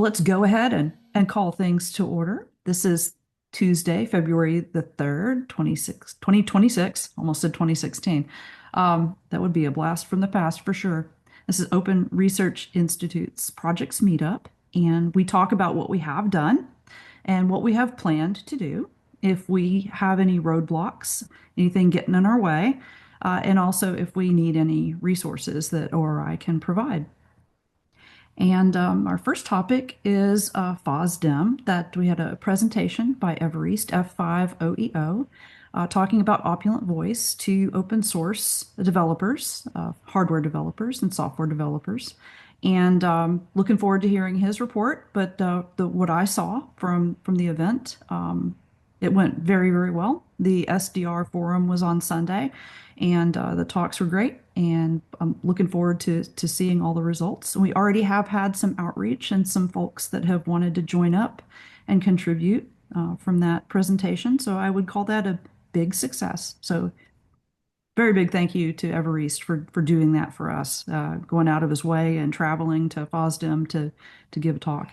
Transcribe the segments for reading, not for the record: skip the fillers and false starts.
let's go ahead and call things to order. This is Tuesday, February the 3rd, 2026. Almost said 2016. That would be a blast from the past for sure. This is Open Research Institute's Projects Meetup, and we talk about what we have done and what we have planned to do, if we have any roadblocks, anything getting in our way, and also if we need any resources that ORI can provide. And our first topic is FOSDEM, that we had a presentation by Everest, F5OEO, talking about Opulent Voice to open source developers, hardware developers and software developers. And looking forward to hearing his report. But what I saw from the event, it went very, very well. The SDR forum was on Sunday, and the talks were great. And I'm looking forward to seeing all the results. We already have had some outreach and some folks that have wanted to join up and contribute from that presentation. So I would call that a big success. So very big thank you to Everest for doing that for us, going out of his way and traveling to FOSDEM to give a talk.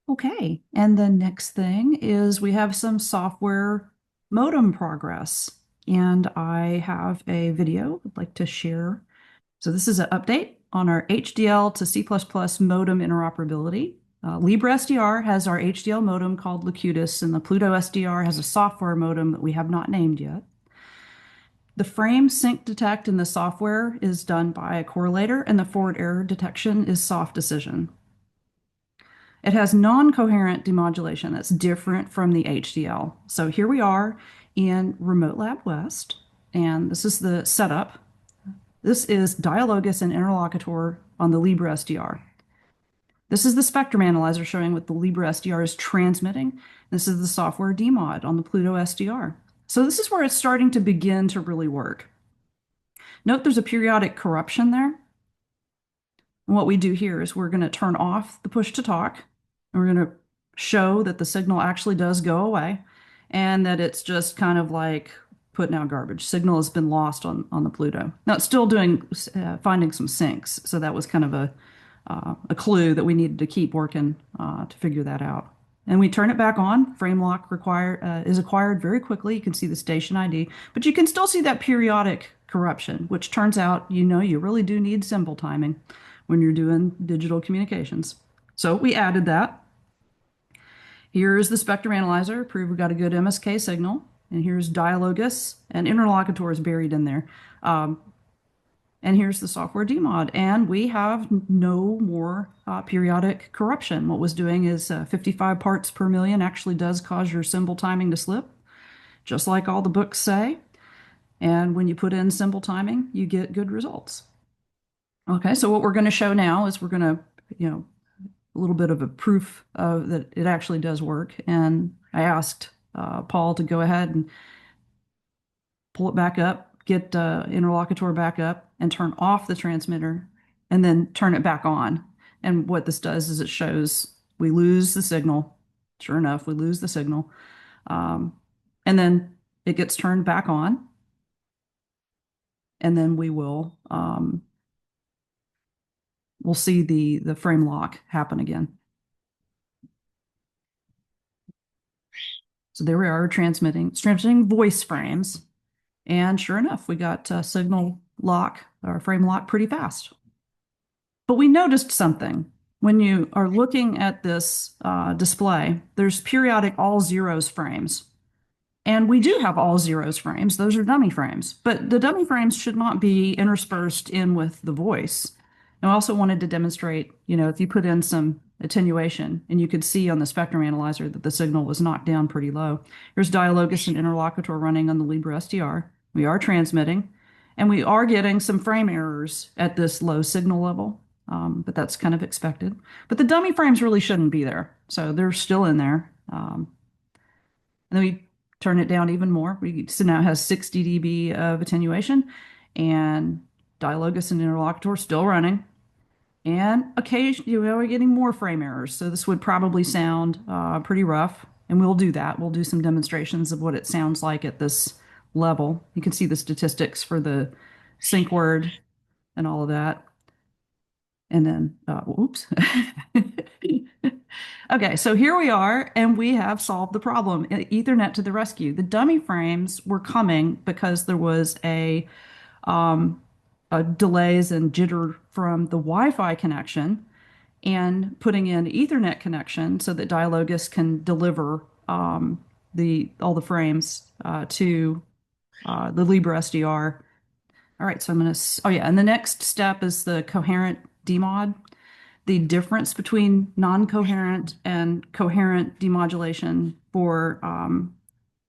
Okay, and the next thing is we have some software modem progress, and I have a video I'd like to share. So this is an update on our HDL to C++ modem interoperability. LibreSDR has our HDL modem called Locutus, and the Pluto SDR has a software modem that we have not named yet. The frame sync detect in the software is done by a correlator, and the forward error detection is soft decision. It has non-coherent demodulation that's different from the HDL. So here we are in Remote Lab West, and this is the setup. This is Dialogus and Interlocutor on the LibreSDR. This is the spectrum analyzer showing what the LibreSDR is transmitting. This is the software demod on the Pluto SDR. So this is where it's starting to begin to really work. Note there's a periodic corruption there. And what we do here is we're going to turn off the push to talk, and we're going to show that the signal actually does go away and that it's just kind of like putting out garbage. Signal has been lost on the Pluto. Now it's still doing finding some sinks, so that was kind of a clue that we needed to keep working to figure that out. And we turn it back on. Frame lock is acquired very quickly. You can see the station ID, but you can still see that periodic corruption, which turns out, you really do need symbol timing when you're doing digital communications. So we added that. Here's the spectrum analyzer, prove we got a good MSK signal. And here's Dialogus, and Interlocutor is buried in there. And here's the software demod. And we have no more periodic corruption. What was doing is 55 parts per million actually does cause your symbol timing to slip, just like all the books say. And when you put in symbol timing, you get good results. Okay, so what we're going to show now is we're going to, a little bit of a proof that it actually does work. And I asked Paul to go ahead and pull it back up, get Interlocutor back up, and turn off the transmitter, and then turn it back on. And what this does is it shows we lose the signal. Sure enough, we lose the signal. And then it gets turned back on. And then we'll see the frame lock happen again. So there we are transmitting voice frames. And sure enough, we got signal lock or frame lock pretty fast. But we noticed something. When you are looking at this display, there's periodic all zeros frames. And we do have all zeros frames. Those are dummy frames. But the dummy frames should not be interspersed in with the voice. And I also wanted to demonstrate, if you put in some attenuation, and you could see on the spectrum analyzer that the signal was knocked down pretty low. Here's Dialogus and Interlocutor running on the LibreSDR. We are transmitting, and we are getting some frame errors at this low signal level, but that's kind of expected. But the dummy frames really shouldn't be there, so they're still in there. And then we turn it down even more. So now it has 60 dB of attenuation, and Dialogus and Interlocutor still running. And occasionally, we're getting more frame errors. So this would probably sound pretty rough. And we'll do that. We'll do some demonstrations of what it sounds like at this level. You can see the statistics for the sync word and all of that. And then, oops. Okay, so here we are, and we have solved the problem. Ethernet to the rescue. The dummy frames were coming because there was um, delays and jitter from the Wi-Fi connection, and putting in Ethernet connection so that Dialogus can deliver the all the frames to the Libra SDR. All right, so I'm gonna. Oh yeah, and the next step is the coherent demod. The difference between non-coherent and coherent demodulation for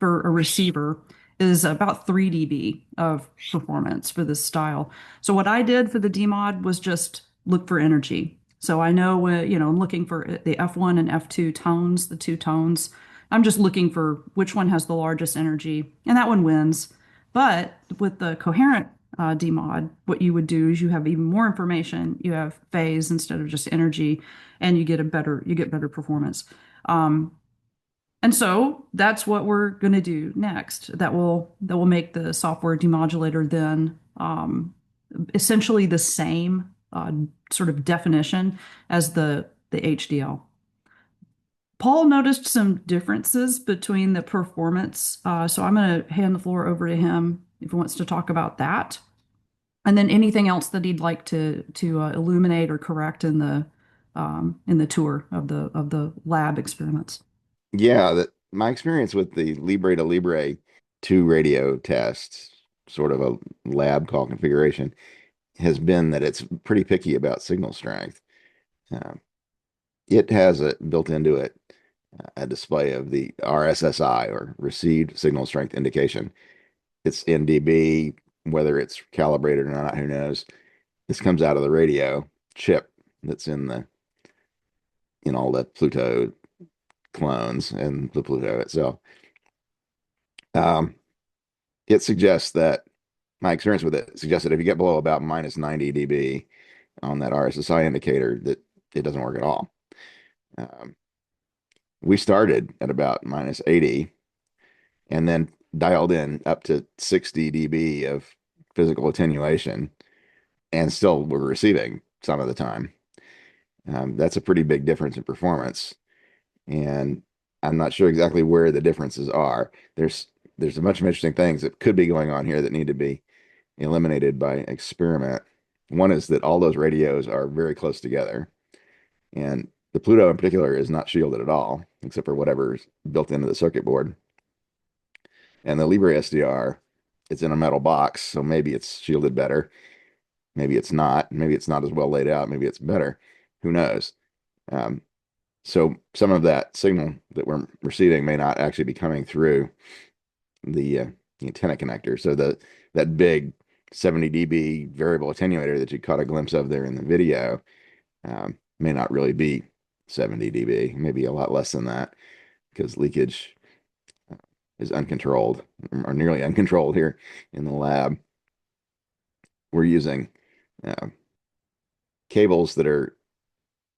a receiver is about 3 dB of performance for this style. So what I did for the demod was just look for energy. So I know, I'm looking for the F1 and F2 tones, the two tones. I'm just looking for which one has the largest energy, and that one wins. But with the coherent demod, what you would do is you have even more information. You have phase instead of just energy, and you get better performance. Um, and so that's what we're going to do next. That will make the software demodulator then essentially the same sort of definition as the HDL. Paul noticed some differences between the performance, so I'm going to hand the floor over to him if he wants to talk about that, and then anything else that he'd like to illuminate or correct in the tour of the lab experiments. Yeah, that my experience with the Libre to Libre 2 radio tests, sort of a lab call configuration, has been that it's pretty picky about signal strength. Uh, it has built into it a display of the RSSI, or received signal strength indication. It's in dB, whether it's calibrated or not, who knows. This comes out of the radio chip that's in all the Pluto clones and the Pluto itself. Um, it suggests that my experience with it suggests that if you get below about minus 90 dB on that RSSI indicator, that it doesn't work at all. Um, we started at about minus 80 and then dialed in up to 60 dB of physical attenuation, and still we're receiving some of the time. That's a pretty big difference in performance, and I'm not sure exactly where the differences are. There's a bunch of interesting things that could be going on here that need to be eliminated by experiment. One is that all those radios are very close together, and the Pluto in particular is not shielded at all, except for whatever's built into the circuit board. And the Libre SDR, it's in a metal box, so maybe it's shielded better. Maybe it's not. Maybe it's not as well laid out. Maybe it's better. Who knows? Um, so some of that signal that we're receiving may not actually be coming through the, the antenna connector. So that big 70 dB variable attenuator that you caught a glimpse of there in the video may not really be 70 dB, maybe a lot less than that, because leakage uh, is uncontrolled, or nearly uncontrolled here in the lab. We're using uh, cables that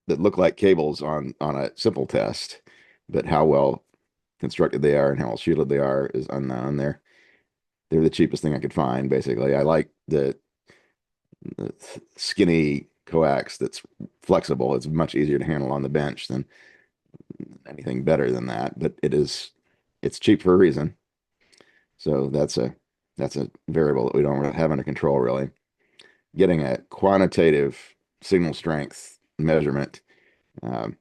look like cables on a simple test, but how well constructed they are and how well shielded they are is unknown. They're the cheapest thing I could find, basically. I like the skinny coax that's flexible. It's much easier to handle on the bench than anything better than that, but it's cheap for a reason. So that's a variable that we don't really have under control, really. Getting a quantitative signal strength measurement um,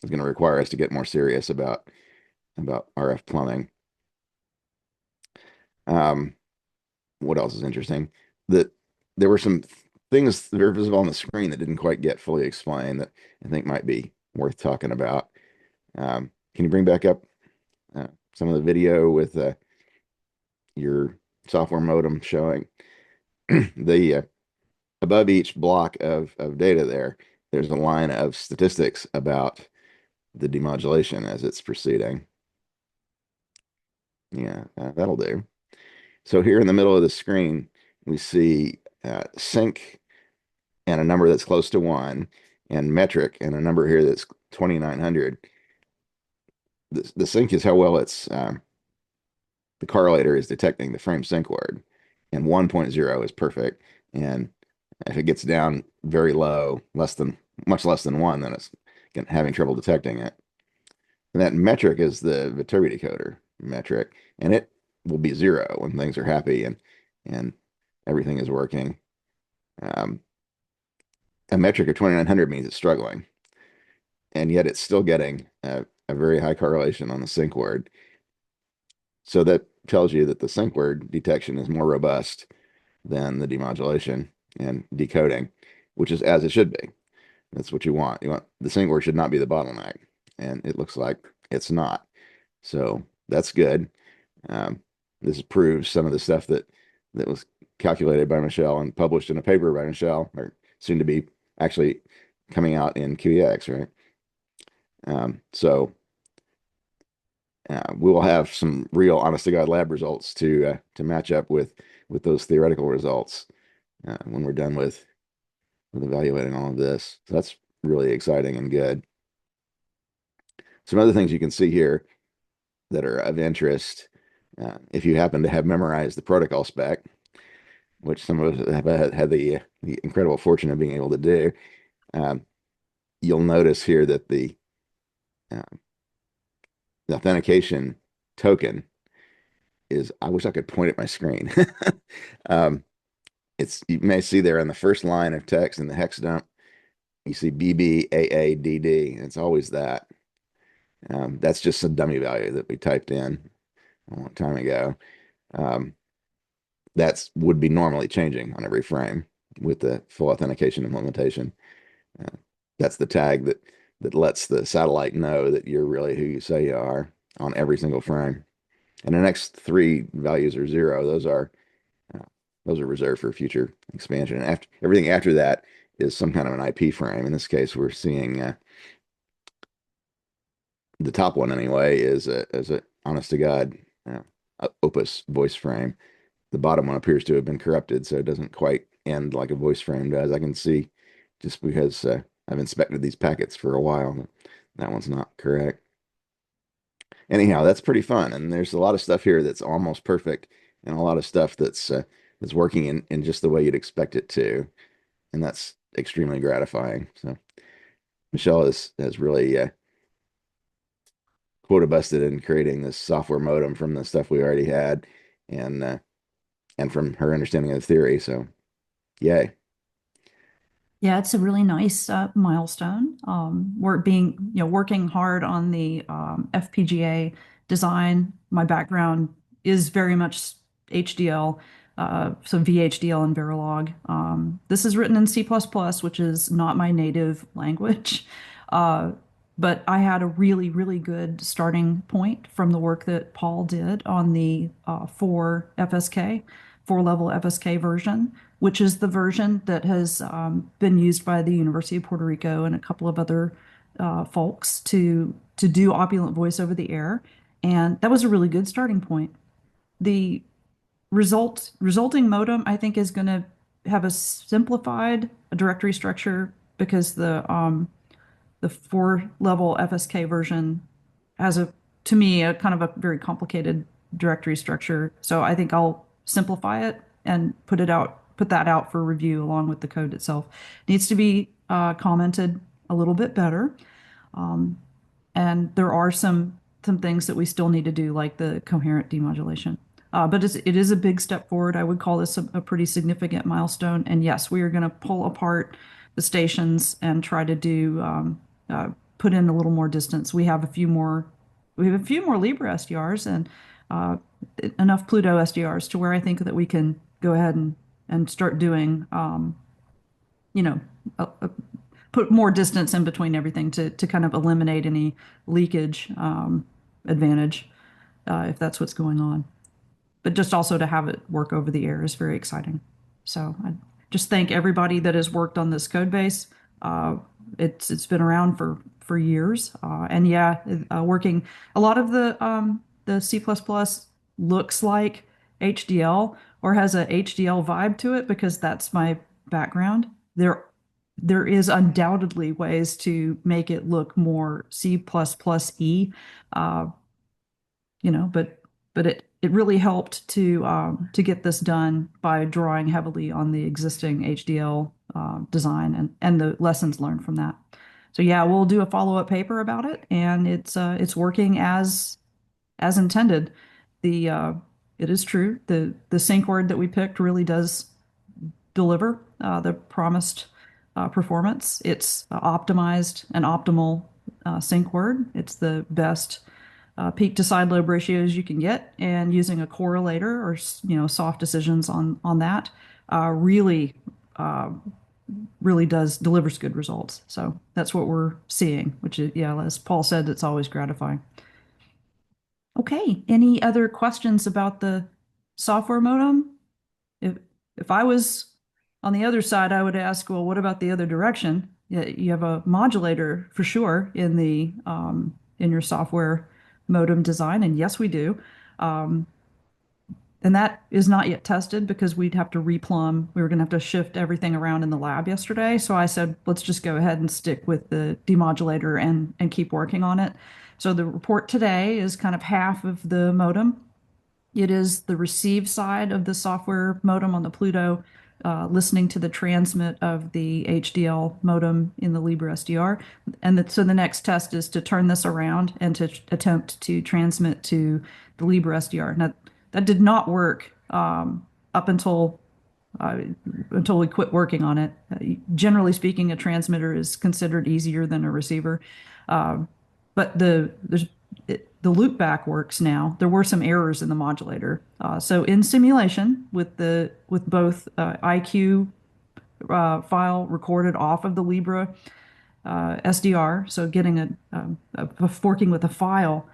is going to require us to get more serious about RF plumbing. Um, what else is interesting? That there were some things that are visible on the screen that didn't quite get fully explained that I think might be worth talking about. Can you bring back up some of the video with your software modem showing the above each block of data there, there's a line of statistics about the demodulation as it's proceeding. Yeah, that'll do. So here in the middle of the screen, we see sync and a number that's close to 1, and metric and a number here that's 2,900. The sync is how well the correlator is detecting the frame sync word, and 1.0 is perfect. And if it gets down very low, much less than 1, then it's having trouble detecting it. And that metric is the Viterbi decoder metric, and it will be zero when things are happy and everything is working. Um, a metric of 2900 means it's struggling, and yet it's still getting a very high correlation on the sync word. So that tells you that the sync word detection is more robust than the demodulation and decoding, which is as it should be. That's what you want. You want the sync word should not be the bottleneck, and it looks like it's not. So that's good. Um, this proves some of the stuff that was calculated by Michelle and published in a paper by Michelle, or soon to be actually coming out in QEX, right? So we will have some real honest to God lab results to match up with those theoretical results when we're done with evaluating all of this. So that's really exciting and good. Some other things you can see here that are of interest, if you happen to have memorized the protocol spec, which some of us have had the incredible fortune of being able to do, um, you'll notice here that uh, the authentication token is, I wish I could point at my screen. um, you may see there on the first line of text in the hex dump, you see BBAADD, and it's always that. That's just some dummy value that we typed in a long time ago. Um, that's would be normally changing on every frame with the full authentication implementation. Uh, that's the tag that lets the satellite know that you're really who you say you are on every single frame. And the next three values are zero. Uh, those are reserved for future expansion. And after everything after that is some kind of an IP frame. In this case, we're seeing the top one anyway is a honest to God Opus voice frame. The bottom one appears to have been corrupted, so it doesn't quite end like a voice frame does. I can see just because I've inspected these packets for a while, that one's not correct. Anyhow, that's pretty fun, and there's a lot of stuff here that's almost perfect, and a lot of stuff that's working in just the way you'd expect it to, and that's extremely gratifying. So Michelle has really quota busted in creating this software modem from the stuff we already had, and uh, and from her understanding of the theory. So yay. Yeah, it's a really nice milestone. We're working hard on the FPGA design. My background is very much HDL, so VHDL and Verilog. This is written in C++, which is not my native language. Uh, but I had a really, really good starting point from the work that Paul did on the 4 FSK, 4-level FSK version, which is the version that has been used by the University of Puerto Rico and a couple of other folks to do Opulent voice over the air. And that was a really good starting point. The resulting modem, I think, is going to have a simplified directory structure because the 4-level FSK version has to me, a kind of a very complicated directory structure. So I think I'll simplify it and put that out for review along with the code itself. It needs to be commented a little bit better. And there are some things that we still need to do, like the coherent demodulation. But it is a big step forward. I would call this a pretty significant milestone. And yes, we are going to pull apart the stations and try to do put in a little more distance. We have a few more Libra SDRs and uh, enough Pluto SDRs to where I think that we can go ahead and start doing you know, put more distance in between everything to kind of eliminate any leakage advantage if that's what's going on. But just also to have it work over the air is very exciting. So I just thank everybody that has worked on this code base. Uh, it's been around for years, and yeah, working a lot of the C++ looks like HDL or has a HDL vibe to it because that's my background. There is undoubtedly ways to make it look more C++ E, uh, but it really helped to get this done by drawing heavily on the existing HDL design and the lessons learned from that. So yeah, we'll do a follow-up paper about it, and it's working as intended. The It is true the sync word that we picked really does deliver the promised performance. It's optimized and optimal sync word. It's the best peak to side lobe ratios you can get, and using a correlator or soft decisions on that really uh, really does delivers good results. So that's what we're seeing, which is, yeah, as Paul said, it's always gratifying. Okay, any other questions about the software modem? If if I was on the other side, I would ask, well, what about the other direction? Yeah, you have a modulator for sure in your software modem design, and yes, we do. Um, and that is not yet tested because we'd have to replumb. We were going to have to shift everything around in the lab yesterday. So I said, let's just go ahead and stick with the demodulator and keep working on it. So the report today is kind of half of the modem. It is the receive side of the software modem on the Pluto, listening to the transmit of the HDL modem in the Libra SDR. So the next test is to turn this around and to attempt to transmit to the Libra SDR. Now, that did not work up uh, until we quit working on it. Generally speaking, a transmitter is considered easier than a receiver. Um, but the loop back works now. There were some errors in the modulator. So in simulation with both IQ file recorded off of the Libra SDR, so getting a forking with a file,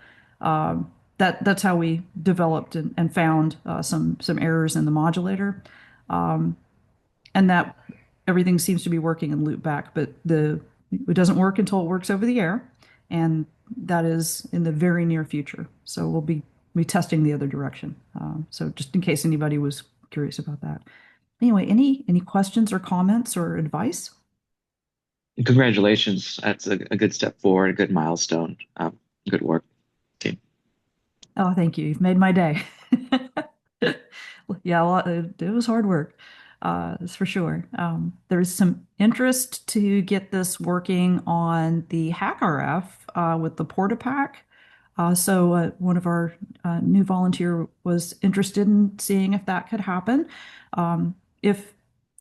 that's how we developed and found some errors in the modulator, and that everything seems to be working in loop back, but the it doesn't work until it works over the air, and that is in the very near future. So we'll be testing the other direction. So just in case anybody was curious about that. Anyway, any questions or comments or advice? Congratulations. That's a good step forward, a good milestone. Good work, team. Oh, thank you. You've made my day. Yeah, it was hard work. That's for sure. There's some interest to get this working on the HackRF with the PortaPack. So one of our new volunteer was interested in seeing if that could happen. Um, if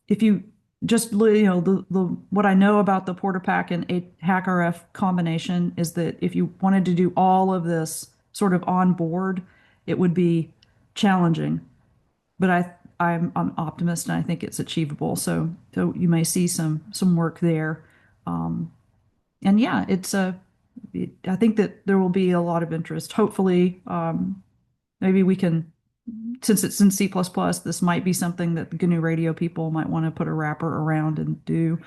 if you just the what I know about the PortaPack and a HackRF combination is that if you wanted to do all of this sort of on board, it would be challenging. But I'm optimist and I think it's achievable. So you may see some work there. And yeah, I think that there will be a lot of interest. Hopefully, maybe we can, since it's in C++, this might be something that the GNU Radio people might want to put a wrapper around and do.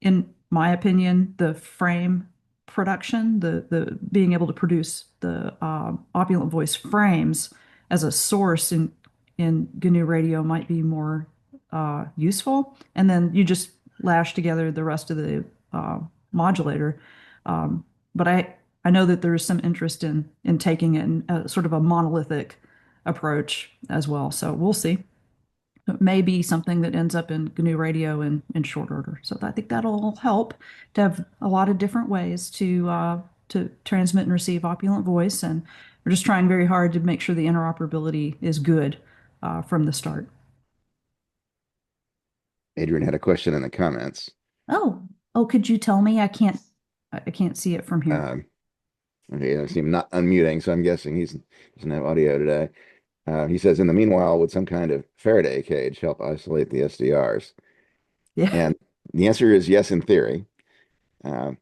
In my opinion, the frame production, the being able to produce the opulent voice frames as a source in GNU Radio might be more useful. And then you just lash together the rest of the uh, modulator. But I know that there is some interest in taking it in a sort of a monolithic approach as well. So we'll see. It may be something that ends up in GNU Radio in short order. So I think that'll help to have a lot of different ways to transmit and receive opulent voice. And we're just trying very hard to make sure the interoperability is good from the start. Adrian had a question in the comments. Oh, oh, could you tell me? I can't see it from here. Um, okay, I see him not unmuting, so I'm guessing he doesn't have audio today. He says, in the meanwhile, would some kind of Faraday cage help isolate the SDRs? Yeah. And the answer is yes, in theory. Uh,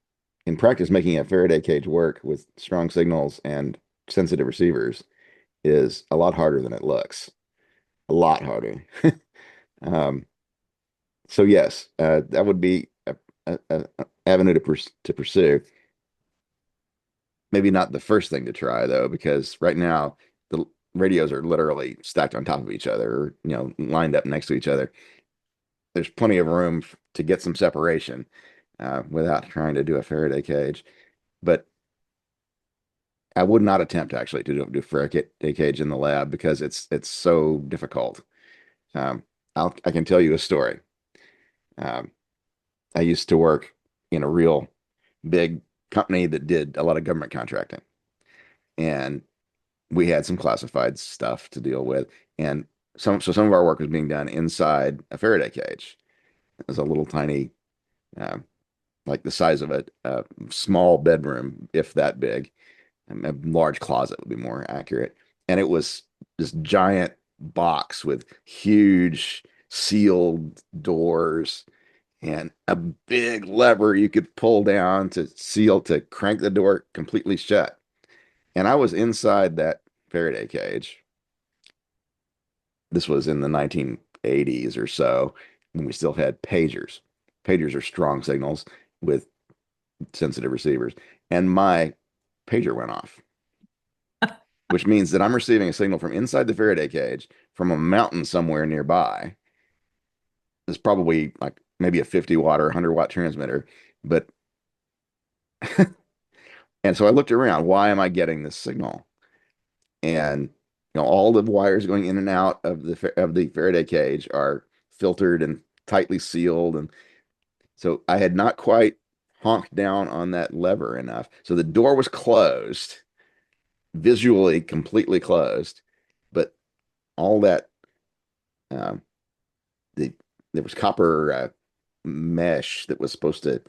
in practice, making a Faraday cage work with strong signals and sensitive receivers is a lot harder than it looks. A lot harder. Um, so yes, that would be a avenue to pursue. Maybe not the first thing to try though, because right now the radios are literally stacked on top of each other, or, lined up next to each other. There's plenty of room to get some separation without trying to do a Faraday cage. But I would not attempt actually to do Faraday cage in the lab because it's so difficult. Um, I can tell you a story. Um, I used to work in a real big company that did a lot of government contracting. And we had some classified stuff to deal with. And some of our work was being done inside a Faraday cage. It was a little tiny, uh, like the size of a small bedroom, if that big. A large closet would be more accurate. And it was this giant box with huge sealed doors and a big lever you could pull down to crank the door completely shut. And I was inside that Faraday cage. This was in the 1980s or so when we still had pagers. Pagers are strong signals with sensitive receivers. And my pager went off, which means that I'm receiving a signal from inside the Faraday cage from a mountain somewhere nearby. It's probably like maybe a 50 watt or 100 watt transmitter. But, and so I looked around, why am I getting this signal? And all the wires going in and out of the Faraday cage are filtered and tightly sealed, and so I had not quite honked down on that lever enough. So the door was closed, visually completely closed, but all that um, the there was copper mesh that was supposed to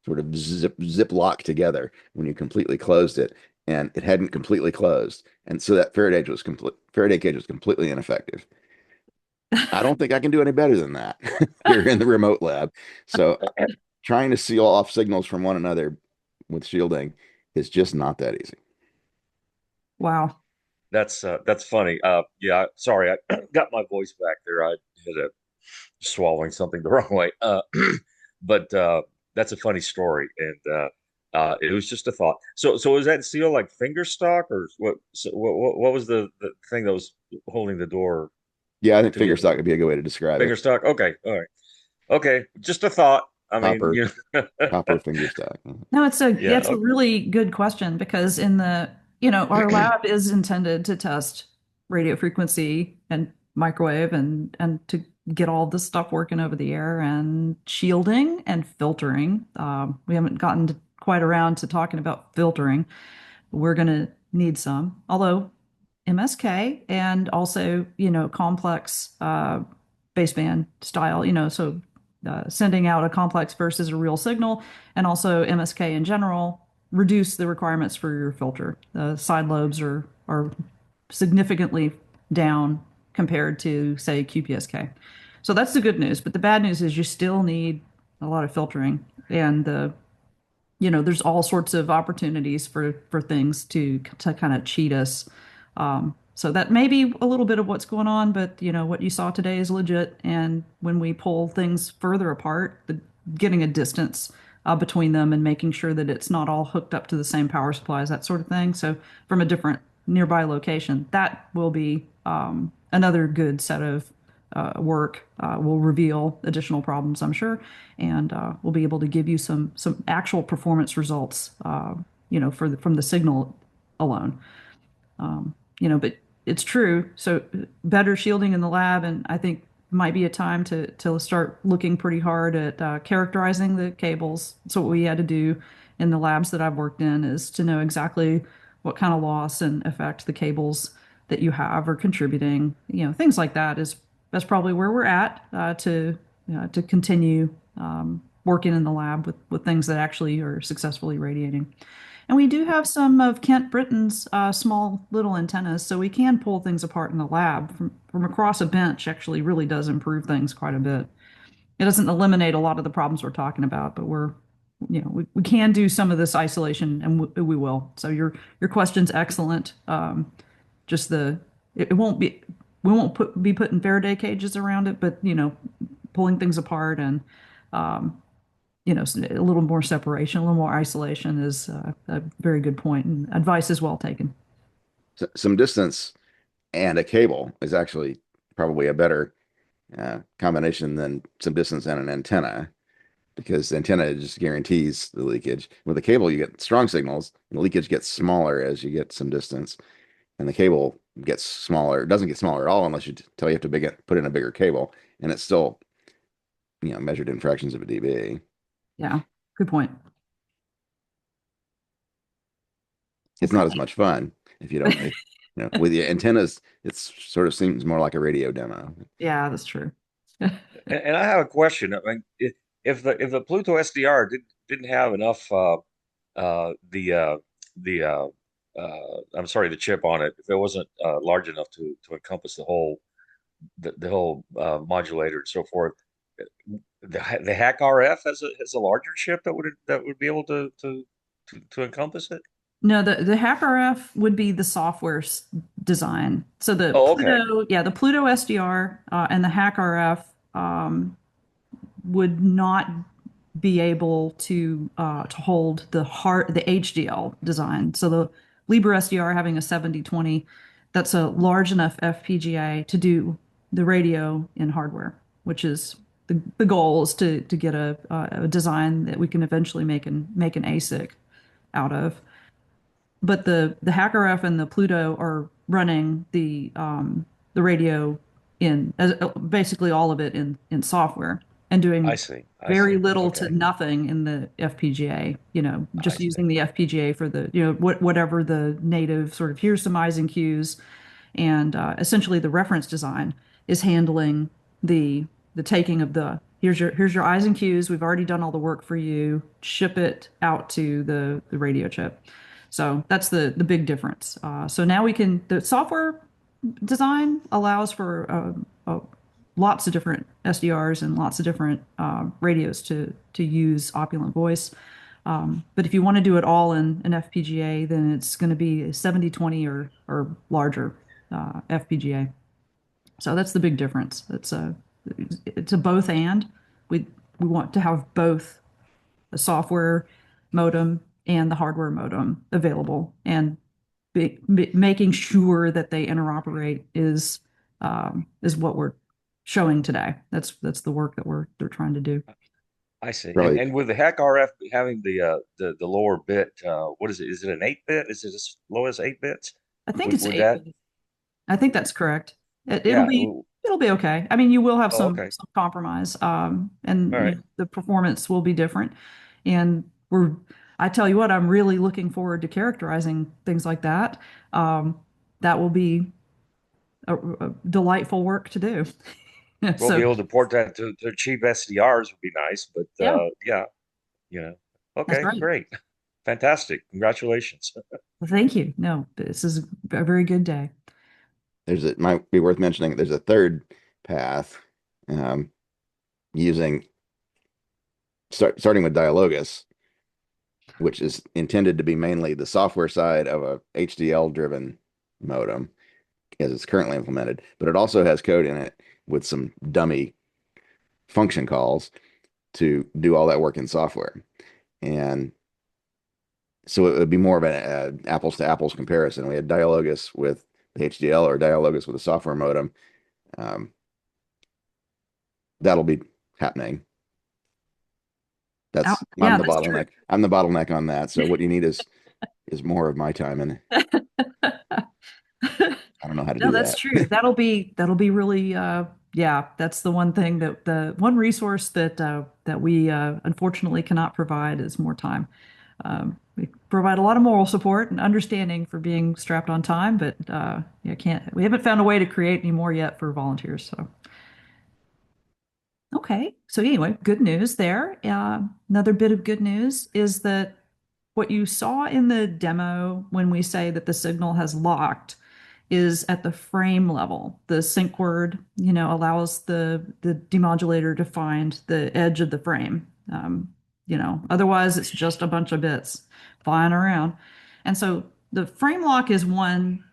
sort of zip lock together when you completely closed it, and it hadn't completely closed, and so that Faraday cage was completely ineffective. I don't think I can do any better than that here in the remote lab. So trying to seal off signals from one another with shielding is just not that easy. Wow. That's funny. Yeah, sorry, I got my voice back there. I had a swallowing something the wrong way. But that's a funny story, and it was just a thought. So was that seal like finger stock, or what? So what was the thing that was holding the door Yeah, I think finger together? stock would be a good way to describe Finger it. stock. Okay, all right. Okay, just a thought. I mean, Copper, you know, copper finger stock. No, yeah. it's a really good question because in the, our lab is intended to test radio frequency and microwave and to get all this stuff working over the air and shielding and filtering. We haven't gotten quite around to talking about filtering. We're going to need some, although MSK and also, complex baseband style, so sending out a complex versus a real signal, and also MSK in general reduce the requirements for your filter. The side lobes are significantly down compared to, say, QPSK. So that's the good news. But the bad news is you still need a lot of filtering. And there's all sorts of opportunities for things to kind of cheat us. So that may be a little bit of what's going on, but what you saw today is legit. And when we pull things further apart, getting a distance between them and making sure that it's not all hooked up to the same power supplies, that sort of thing. So from a different nearby location, that will be another good set of work. Will reveal additional problems, I'm sure, and we'll be able to give you some actual performance results, from the signal alone. But it's true. So better shielding in the lab, and I think might be a time to start looking pretty hard at characterizing the cables. So what we had to do in the labs that I've worked in is to know exactly what kind of loss and effect the cables that you have are contributing. Things like that is that's probably where we're at to continue working in the lab with things that actually are successfully radiating. And we do have some of Kent Britain's small little antennas, so we can pull things apart in the lab from across a bench. Actually, really does improve things quite a bit. It doesn't eliminate a lot of the problems we're talking about, but we can do some of this isolation, and we will. So your question's excellent. Just it won't be we won't be putting Faraday cages around it, but pulling things apart and a little more separation, a little more isolation is a very good point, and advice is well taken. Some distance and a cable is actually probably a better combination than some distance and an antenna, because the antenna just guarantees the leakage. With a cable, you get strong signals, and the leakage gets smaller as you get some distance, and the cable gets smaller. It doesn't get smaller at all unless you have to put in a bigger cable, and it's still measured in fractions of a dB. Yeah, good point. it's not as much fun if you don't, if, with the antennas, it's sort of seems more like a radio demo. Yeah, that's true. And I have a question. I mean, if the Pluto SDR didn't have enough the I'm sorry, the chip on it, if it wasn't large enough to encompass the whole modulator and so forth, the hack RF has a larger chip that would be able to encompass it. No, the HackRF would be the software design. So the Oh, okay. Pluto, yeah, the Pluto SDR and the HackRF would not be able to hold the HDL design. So the Libra SDR having a 7020, that's a large enough FPGA to do the radio in hardware, which is the goal is to get a design that we can eventually make an ASIC out of. But the HackerF and the Pluto are running the radio in basically all of it in software and I doing see. I very see. little to Okay. nothing in the FPGA. I Just see. using the FPGA for the whatever the native sort of here's some I's and Q's, and essentially the reference design is handling the taking of the here's your I's and Q's. We've already done all the work for you. Ship it out to the radio chip. So that's the big difference. So now the software design allows for lots of different SDRs and lots of different radios to use Opulent Voice. But if you want to do it all in an FPGA, then it's going to be a 7020 or larger FPGA. So that's the big difference. It's a both and. We want to have both the software modem and the hardware modem available, and making sure that they interoperate is what we're showing today. That's the work that they're trying to do. I see. Really, And with the hack RF having the lower bit, what is it? Is it an 8 bit? Is it as low as 8 bits? I think Would it's would eight. that? I think that's correct. It'll Yeah. be it'll be okay. I mean, you will have Oh, okay. some compromise, All and right. the performance will be different. And I tell you what, I'm really looking forward to characterizing things like that. That will be a delightful work to do. We'll So be able to port that to cheap SDRs would be nice, but yeah, yeah, you know. that's Okay, right. great. Fantastic. Congratulations. Thank you. No, this is a very good day. it might be worth mentioning. There's a third path um, using starting with Dialogus, which is intended to be mainly the software side of a HDL driven modem as it's currently implemented, but it also has code in it with some dummy function calls to do all that work in software. And so it would be more of an apples to apples comparison. We had Dialogus with the HDL or Dialogus with a software modem. Um, that'll be happening. Oh, That's yeah, that's true. I'm the bottleneck on that. So what you need is more of my time, and I don't know how to No, do that's that. true. That'll be really yeah, that's the one thing that the one resource that we unfortunately cannot provide is more time. We provide a lot of moral support and understanding for being strapped on time, but yeah, we haven't found a way to create any more yet for volunteers. So okay. So anyway, good news there. Another bit of good news is that what you saw in the demo when we say that the signal has locked is at the frame level. The sync word, allows the demodulator to find the edge of the frame. Otherwise it's just a bunch of bits flying around. And so the frame lock is one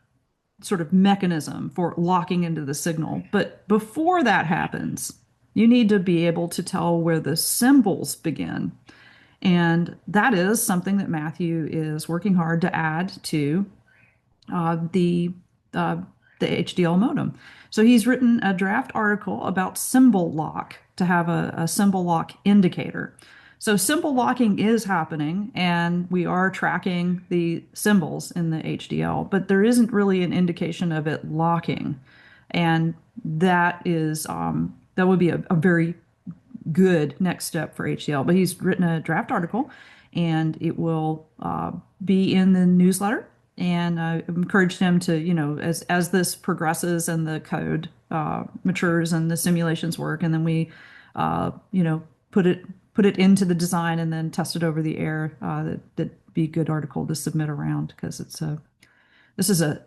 sort of mechanism for locking into the signal. But before that happens, you need to be able to tell where the symbols begin. And that is something that Matthew is working hard to add to uh, the uh, the HDL modem. So he's written a draft article about symbol lock to have a symbol lock indicator. So symbol locking is happening, and we are tracking the symbols in the HDL, but there isn't really an indication of it locking, and that would be a very good next step for HDL. But he's written a draft article, and it will be in the newsletter And I encouraged him to, as this progresses and the code matures and the simulations work, and then we, put it into the design and then test it over the air. That'd be a good article to submit around because this is a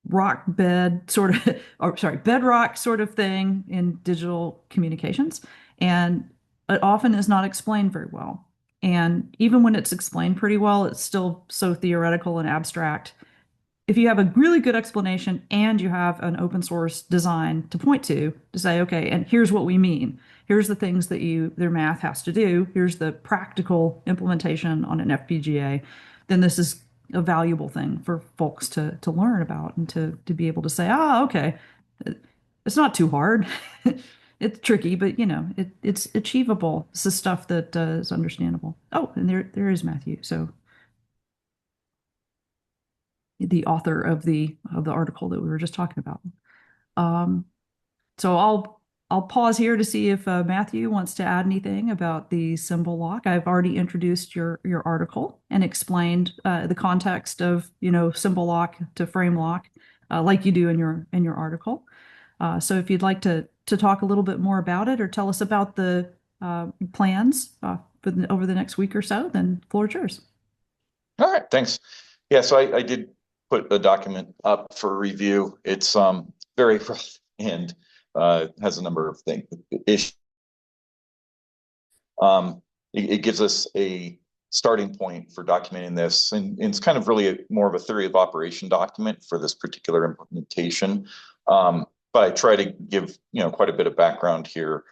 rock bed sort of, or sorry, bedrock sort of thing in digital communications. And it often is not explained very well. And even when it's explained pretty well, it's still so theoretical and abstract. If you have a really good explanation and you have an open source design to point to say, okay, and here's what we mean. Here's the things that their math has to do. Here's the practical implementation on an FPGA. Then this is a valuable thing for folks to learn about and to be able to say, okay, it's not too hard. It's tricky, but it's achievable. This is stuff that is understandable. Oh, and there is Matthew. So the author of the article that we were just talking about. So I'll pause here to see if Matthew wants to add anything about the symbol lock. I've already introduced your article and explained the context of symbol lock to frame lock, like you do in your article. So if you'd like to talk a little bit more about it or tell us about the plans over the next week or so, then floor is yours. All right, thanks. Yeah, so I did put the document up for review. It's very rough and has a number of things. It gives us a starting point for documenting this, and it's kind of really more of a theory of operation document for this particular implementation. But I try to give quite a bit of background here.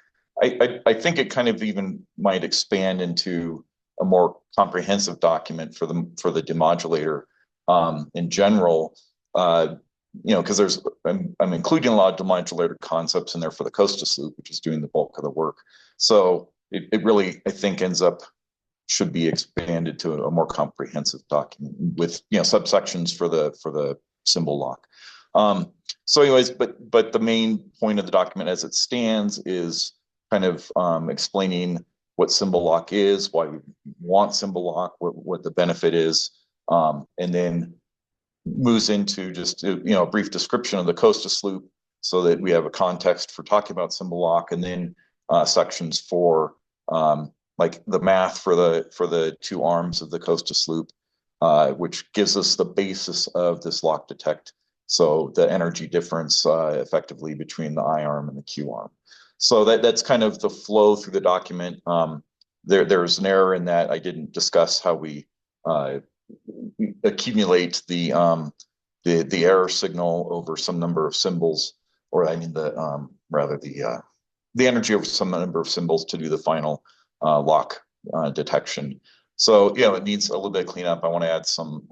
I think it kind of even might expand into a more comprehensive document for the demodulator in general. Because I'm including a lot of demodulator concepts in there for the Costas loop, which is doing the bulk of the work. So it really, I think, should be expanded to a more comprehensive document with subsections for the symbol lock. So anyways, but the main point of the document as it stands is kind of explaining what symbol lock is, why we want symbol lock, what the benefit is, and then moves into just a brief description of the Costas loop so that we have a context for talking about symbol lock, and then sections for like the math for the two arms of the Costas loop, which gives us the basis of this lock detect. So the energy difference effectively between the I arm and the Q arm. So that's kind of the flow through the document. There's an error in that I didn't discuss how we accumulate the error signal over some number of symbols, or I mean the energy over some number of symbols to do the final lock detection. So it needs a little bit of cleanup. I want to add some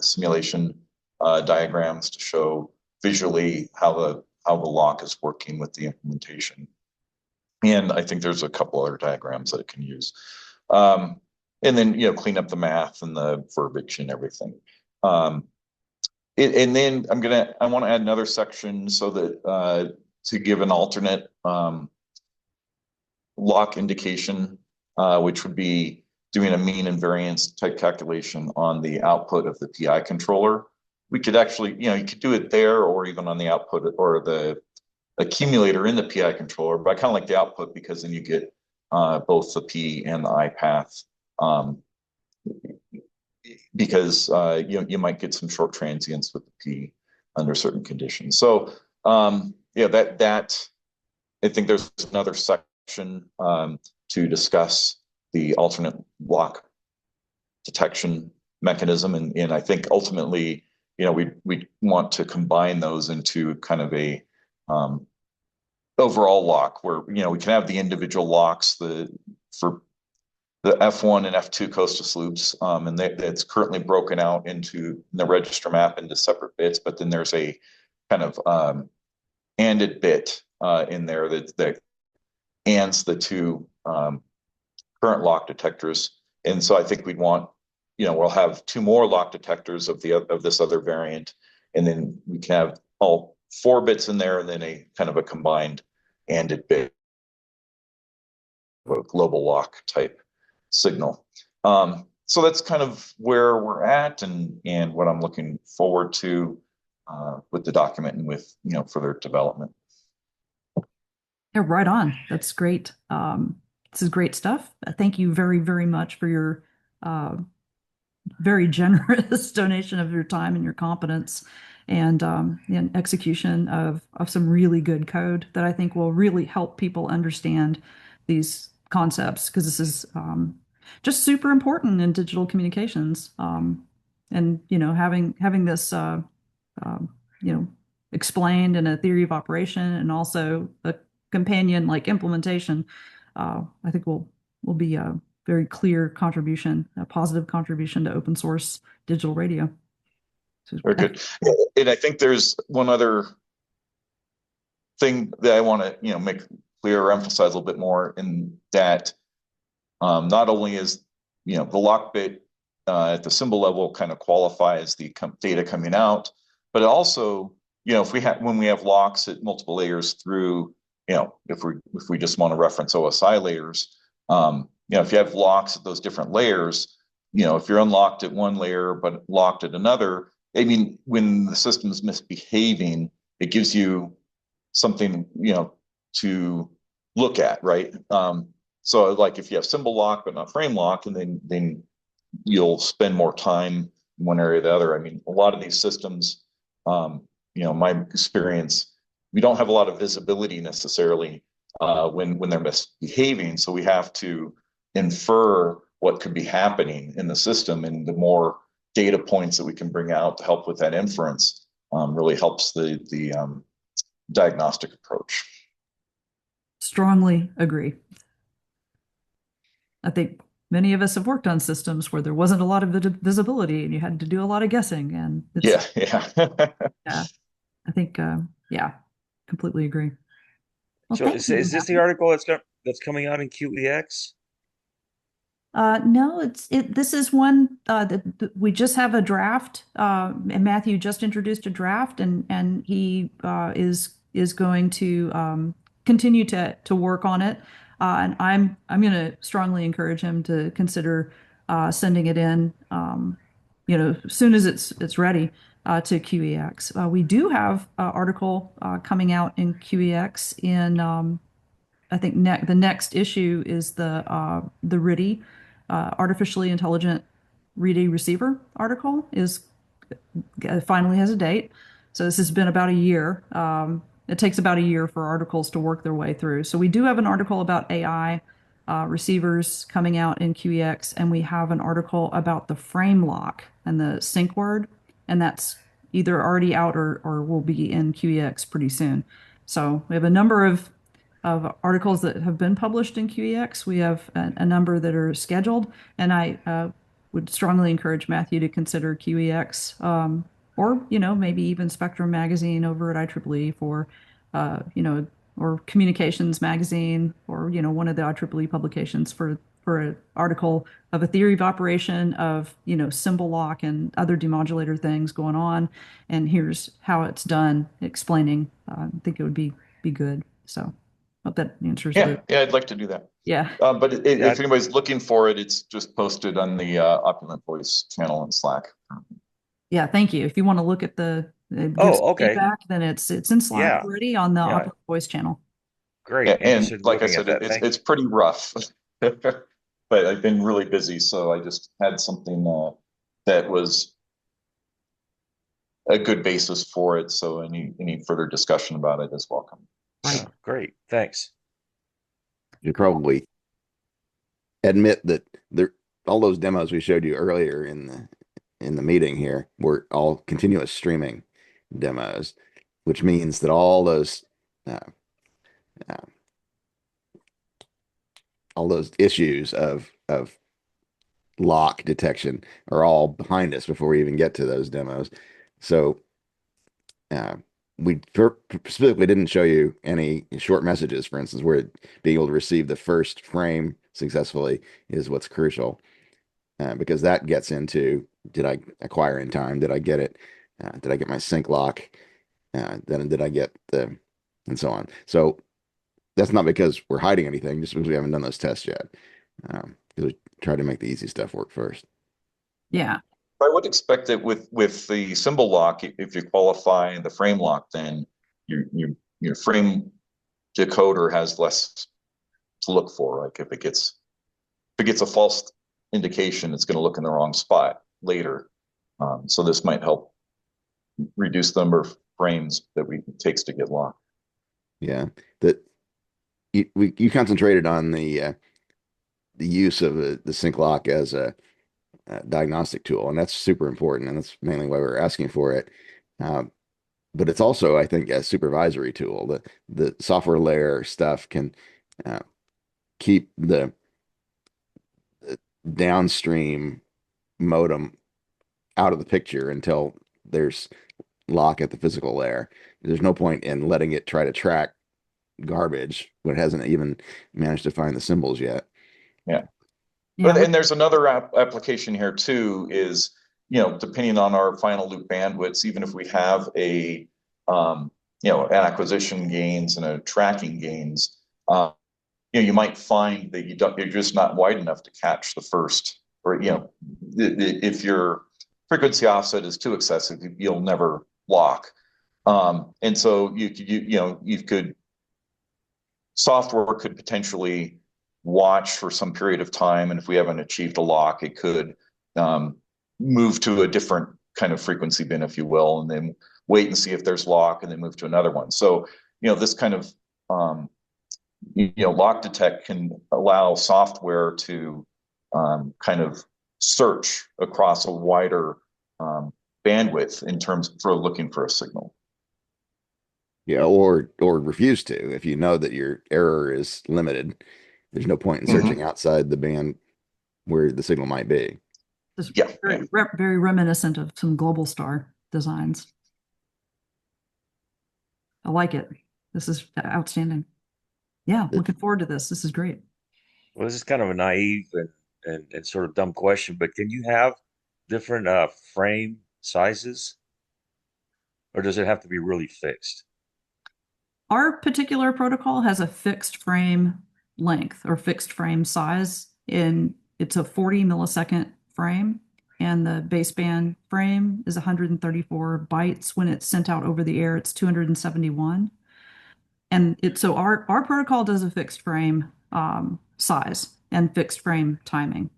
simulation diagrams to show visually how the lock is working with the implementation. And I think there's a couple other diagrams that it can use. And then clean up the math and the verbiage and everything. And then I want to add another section so that to give an alternate lock indication, which would be doing a mean and variance type calculation on the output of the PI controller. We could actually, you could do it there or even on the output or the accumulator in the PI controller, but I kind of like the output because then you get both the P and the I path. Because you might get some short transients with the P under certain conditions. So that I think there's another section to discuss the alternate lock detection mechanism, and I think ultimately we want to combine those into kind of a overall lock where we can have the individual locks for the F1 and F2 Costas loops, and it's currently broken out into the register map into separate bits, but then there's a kind of ANDed bit in there that ANDs the two current lock detectors. And so I think we'd want, we'll have two more lock detectors of this other variant, and then we can have all 4 bits in there and then a kind of a combined ANDed bit, a global lock type signal. so that's kind of where we're at, and what I'm looking forward to with the document and with further development. Yeah, right on. That's great. This is great stuff. Thank you very, very much for your uh, very generous donation of your time and your competence and execution of some really good code that I think will really help people understand these concepts because this is just super important in digital communications. And having this um, you know explained in a theory of operation and also a companion like implementation, I think will be a very clear contribution, a positive contribution to open source digital radio. So, Very good. And I think there's one other thing that I want to make clear or emphasize a little bit more, in that not only is the lock bit at the symbol level kind of qualifies the data coming out, but it also, if when we have locks at multiple layers through, if we just want to reference OSI layers, if you have locks at those different layers, if you're unlocked at one layer but locked at another, I mean, when the system's misbehaving, it gives you something, to look at, right? So like if you have symbol lock but not frame lock, and then you'll spend more time in one area or the other. I mean, a lot of these systems, my experience, we don't have a lot of visibility necessarily when they're misbehaving. So we have to infer what could be happening in the system, and the more data points that we can bring out to help with that inference really helps the diagnostic approach. strongly agree. I think many of us have worked on systems where there wasn't a lot of visibility and you had to do a lot of guessing. And Yeah. yeah, I think, yeah, completely agree. Well, So thank is, you, is this the Matthew. article that's coming out in QEX? No, this is one that we just have a draft. And Matthew just introduced a draft, and he is going to continue to work on it. And I'm going to strongly encourage him to consider sending it in, as soon as it's ready to QEX. We do have an article coming out in QEX in I think the next issue is the RIDI, artificially intelligent RIDI receiver article is finally has a date. So this has been about a year. It takes about a year for articles to work their way through. So we do have an article about AI receivers coming out in QEX, and we have an article about the frame lock and the sync word, and that's either already out or will be in QEX pretty soon. So we have a number of articles that have been published in QEX. We have a number that are scheduled, and I would strongly encourage Matthew to consider QEX, or maybe even Spectrum Magazine over at IEEE for or Communications Magazine, or one of the IEEE publications for an article of a theory of operation of symbol lock and other demodulator things going on, and here's how it's done, explaining. I think it would be good. So. Hope that answers Yeah, I'd like to do that. Yeah. But Yeah. if anybody's looking for it, it's just posted on the Opulent Voice channel in Slack. Yeah, thank you. If you want to look at give some Okay. feedback, then it's in Slack Yeah. already on the Yeah. Opera Voice channel. Great. Yeah, Interested and in like I looking at said, that. Thank it's pretty rough, but I've been really busy, so I just had something that was a good basis for it. So any further discussion about it is welcome. Right. Great. Thanks. You probably admit that all those demos we showed you earlier in the meeting here were all continuous streaming demos, which means that uh, uh, all those issues of lock detection are all behind us before we even get to those demos. So uh, we specifically didn't show you any short messages, for instance, where being able to receive the first frame successfully is what's crucial, because that gets into, did I acquire in time? Did I get it? Did I get my sync lock? Then did I get and so on. So that's not because we're hiding anything, just because we haven't done those tests yet. Because we tried to make the easy stuff work first. Yeah. I would expect that with the symbol lock, if you qualify the frame lock, then your frame decoder has less to look for. Like if it gets a false indication, it's going to look in the wrong spot later. So this might help reduce the number of frames that it takes to get locked. Yeah, that you concentrated on the use of the sync lock as a diagnostic tool, and that's super important, and that's mainly why we're asking for it. Um, but it's also, I think, a supervisory tool. The software layer stuff can uh, keep the downstream modem out of the picture until there's lock at the physical layer. There's no point in letting it try to track garbage when it hasn't even managed to find the symbols yet. Yeah. Yeah. And there's another application here too, is, depending on our final loop bandwidths, even if we have an acquisition gains and a tracking gains, you might find that you're just not wide enough to catch the first, or, if your frequency offset is too excessive, you'll never lock. And so software could potentially watch for some period of time, and if we haven't achieved a lock, it could move to a different kind of frequency bin, if you will, and then wait and see if there's lock, and then move to another one. So this kind of lock detect can allow software to kind of search across a wider bandwidth in terms for looking for a signal. Yeah, or refuse to. If you know that your error is limited, there's no point in searching outside the band where the signal might be. This Yeah. very reminiscent of some Global Star designs. I like it. This is outstanding. Yeah, looking forward to this. This is great. Well, this is kind of a naive and sort of dumb question, but can you have different frame sizes, or does it have to be really fixed? Our particular protocol has a fixed frame length or fixed frame size, and it's a 40 millisecond frame, and the baseband frame is 134 bytes. When it's sent out over the air, it's 271. And so our protocol does a fixed frame size and fixed frame timing.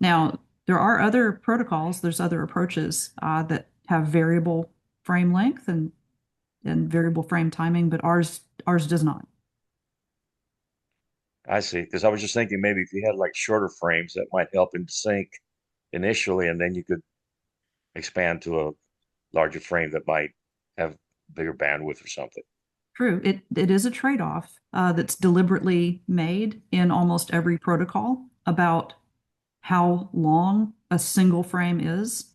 Now, there are other protocols, there's other approaches that have variable frame length and variable frame timing, but ours does not. I see, because I was just thinking maybe if you had like shorter frames, that might help in sync initially, and then you could expand to a larger frame that might have bigger bandwidth or something. True. It is a trade-off that's deliberately made in almost every protocol about how long a single frame is,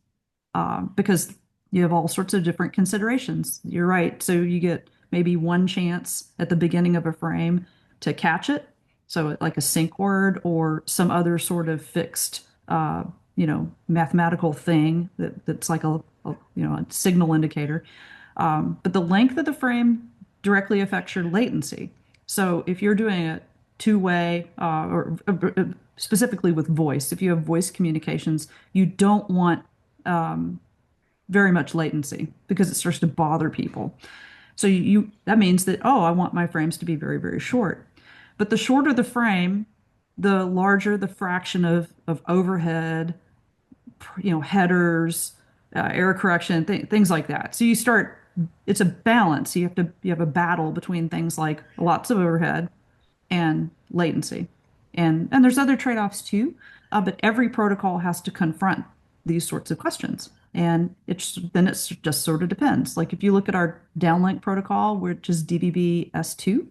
because you have all sorts of different considerations. You're right. So you get maybe one chance at the beginning of a frame to catch it. So like a sync word or some other sort of fixed, mathematical thing that's like a signal indicator. But the length of the frame directly affects your latency. So if you're doing a two-way or specifically with voice, if you have voice communications, you don't want very much latency because it starts to bother people. So that means that, oh, I want my frames to be very, very short. But the shorter the frame, the larger the fraction of overhead, headers, error correction, things like that. So it's a balance. You have a battle between things like lots of overhead and latency. And there's other trade-offs too, but every protocol has to confront these sorts of questions. And it's just sort of depends. Like if you look at our downlink protocol, which is DVB S2,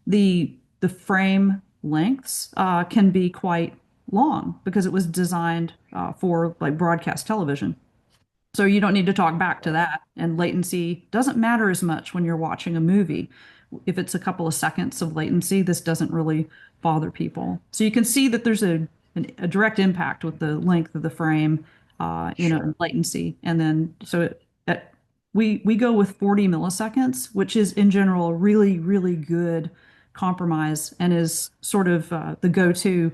the frame lengths can be quite long because it was designed for like broadcast television. So you don't need to talk back to that. And latency doesn't matter as much when you're watching a movie. If it's a couple of seconds of latency, this doesn't really bother people. So you can see that there's a direct impact with the length of the frame, Sure. latency. And then we go with 40 milliseconds, which is in general a really, really good compromise and is sort of the go-to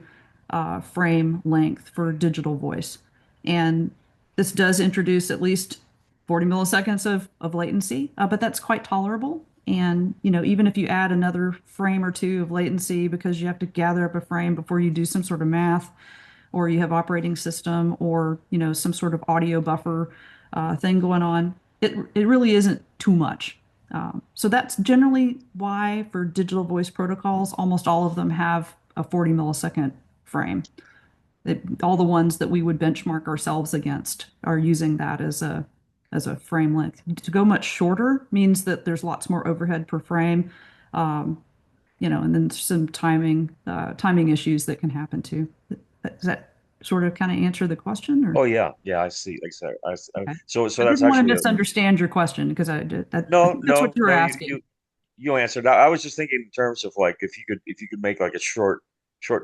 frame length for digital voice. And this does introduce at least 40 milliseconds of latency, but that's quite tolerable. And, even if you add another frame or two of latency because you have to gather up a frame before you do some sort of math, or you have operating system or, some sort of audio buffer thing going on, it really isn't too much. So that's generally why for digital voice protocols, almost all of them have a 40 millisecond frame. All the ones that we would benchmark ourselves against are using that as a frame length. To go much shorter means that there's lots more overhead per frame, um, and then some timing issues that can happen too. Does that sort of kind of answer the question, or? Oh yeah, yeah, I see. Like I said, Okay. so I that's didn't want to actually a misunderstand your question because I no, think that's what no, you were no. asking. You answered. I was just thinking in terms of like if you could make like a short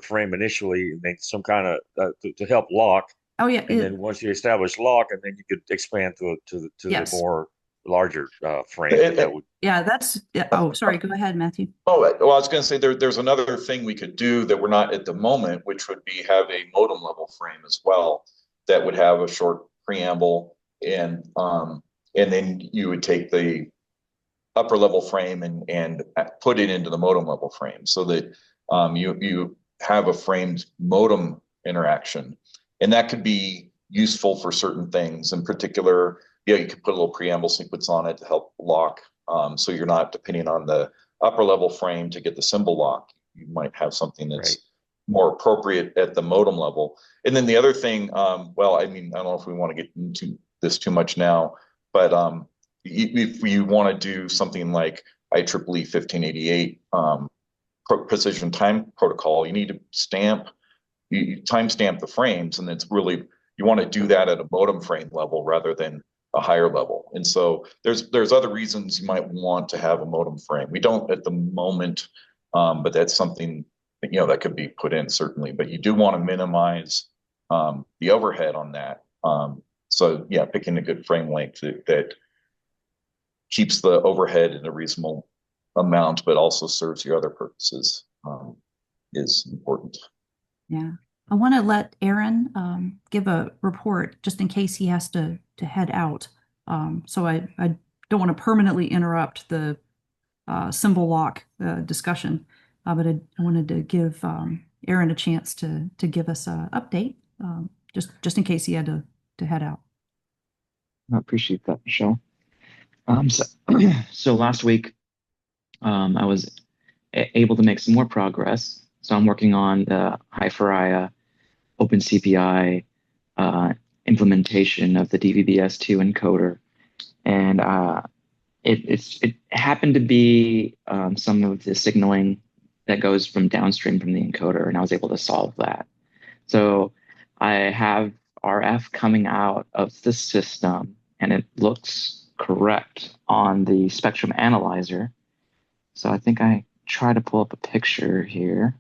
frame initially, and then some kind of to help lock, Oh yeah, and then once you establish lock, and then you could expand to the yes. more larger frame, and that It, would Yeah, that's yeah. Oh, sorry. Go ahead, Matthew. Oh, well, I was going to say there's another thing we could do that we're not at the moment, which would be have a modem level frame as well that would have a short preamble and then you would take the upper level frame and put it into the modem level frame so that you have a framed modem interaction, and that could be useful for certain things. In particular, yeah, you could put a little preamble sequence on it to help lock, so you're not depending on the upper level frame to get the symbol lock. You might have something right. that's more appropriate at the modem level. And then the other thing, well, I mean, I don't know if we want to get into this too much now, but if you want to do something like IEEE 1588 precision time protocol, you need to you timestamp the frames, and it's really you want to do that at a modem frame level rather than a higher level. And so there's other reasons you might want to have a modem frame. We don't at the moment, but that's something that could be put in certainly. But you do want to minimize the overhead on that. So yeah, picking a good frame length that keeps the overhead in a reasonable amount, but also serves your other purposes, is important. Yeah. I want to let Aaron give a report just in case he has to head out. So I don't want to permanently interrupt the symbol lock discussion, but I wanted to give Aaron a chance to give us an update, just in case he had to head out. I appreciate that, Michelle. So, so last week, I was able to make some more progress. So I'm working on the HiFiria OpenCPI implementation of the DVB-S2 encoder, and it happened to be some of the signaling that goes from downstream from the encoder, and I was able to solve that. So I have RF coming out of the system, and it looks correct on the spectrum analyzer. So I think I try to pull up a picture here.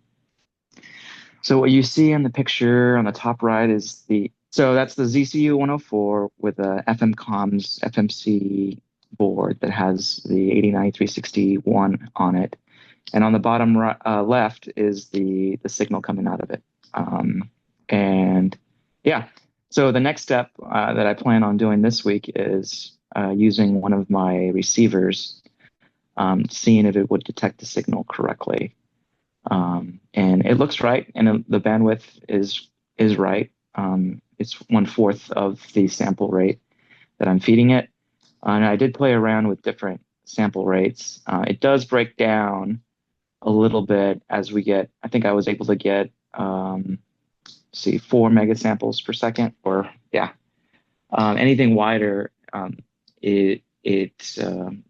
So what you see in the picture on the top right is that's the ZCU 104 with a FM comms FMC board that has the 809361 on it. And on the bottom left is the signal coming out of it. And yeah, so the next step that I plan on doing this week is using one of my receivers, seeing if it would detect the signal correctly. And it looks right, and the bandwidth is right. It's 1/4 of the sample rate that I'm feeding it. And I did play around with different sample rates. It does break down a little bit as we get, I think I was able to get, 4 megasamples per second, or yeah. Anything wider, it